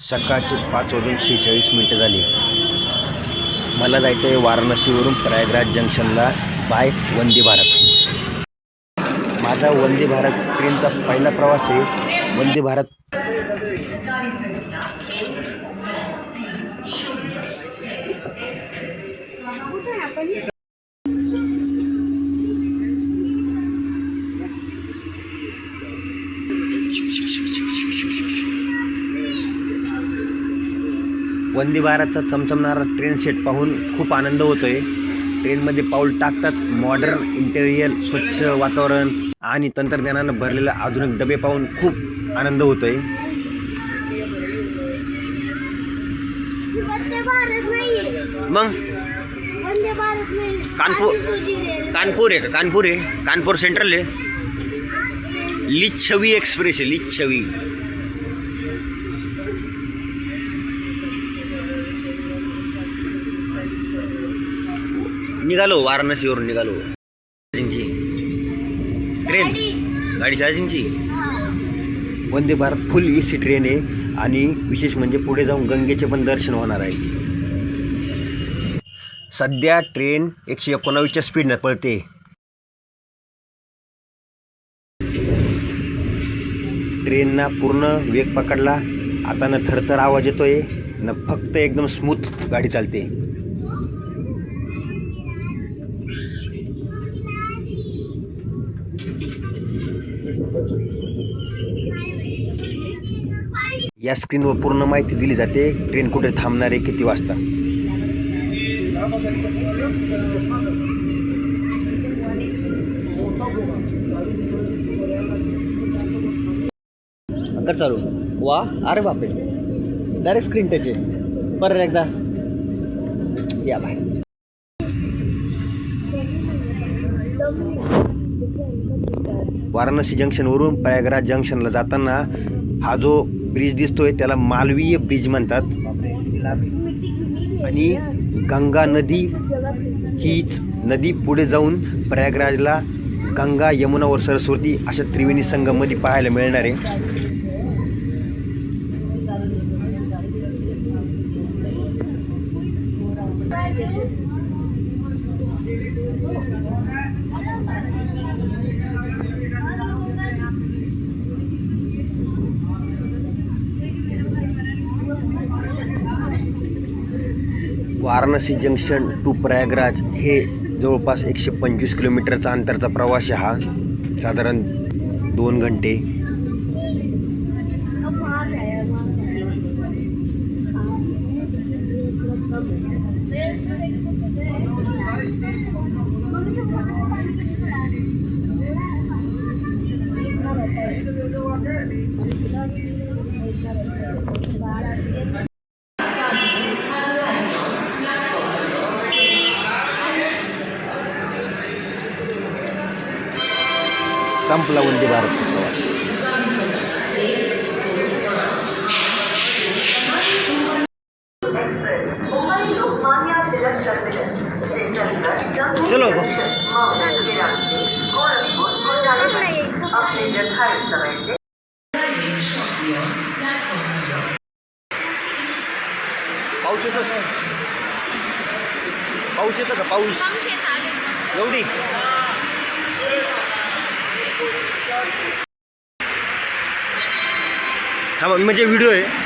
सकाळचे 5:46 झाले. मला जायचं आहे वाराणसीवरून प्रयागराज जंक्शनला बाय वंदे भारत. माझा वंदे भारत ट्रेनचा पहिला प्रवास आहे. वंदे भारत वंदे भारतचा चमचमणारा ट्रेन सेट पाहून खूप आनंद होतोय. ट्रेनमध्ये पाऊल टाकताच मॉडर्न इंटेरियर, स्वच्छ वातावरण आणि तंत्रज्ञानानं भरलेले आधुनिक डबे पाहून खूप आनंद होतोय. मग कानपूर आहे का? कानपूर आहे, कानपूर सेंट्रल आहे. लिच्छवी एक्सप्रेस आहे, लिच्छवी. निघालो, वाराणसीवरून निघालो. ट्रेन गाडी चार्जिंगची. Vande Bharat full AC train आहे आणि विशेष म्हणजे पुढे जाऊन गंगेचे पण दर्शन होणार आहे. सध्या ट्रेन 119च्या स्पीडनं पळते. ट्रेनना पूर्ण वेग पकडला. आता न थरथर आवाज येतोय न फक्त एकदम स्मूथ गाडी चालते. या स्क्रीनवर पूर्ण माहिती दिली जाते. ट्रेन कुठे थांबणार आहे, किती वाजता. कर चालू. वा, अरे बापरे, डायरेक्ट स्क्रीन टच आहे. परत एकदा या बाय. वाराणसी जंक्शनवरून प्रयागराज जंक्शनला जाताना हा जो ब्रिज दिसतोय त्याला मालवीय ब्रिज म्हणतात. आणि गंगा नदी हीच नदी पुढे जाऊन प्रयागराजला गंगा, यमुना व सरस्वती अशा त्रिवेणी संगममध्ये पाहायला मिळणार आहे. वाराणसी जंक्शन टू प्रयागराज हे जवळपास 125 किलोमीटरचा अंतरचा प्रवास आहे. हा साधारण 2 घंटे. संपला वंदे भारतचा प्रवास. चलो पाऊस येतो का? पाऊस येतो का? पाऊस एवढी थांबा, म्हणजे व्हिडिओ आहे.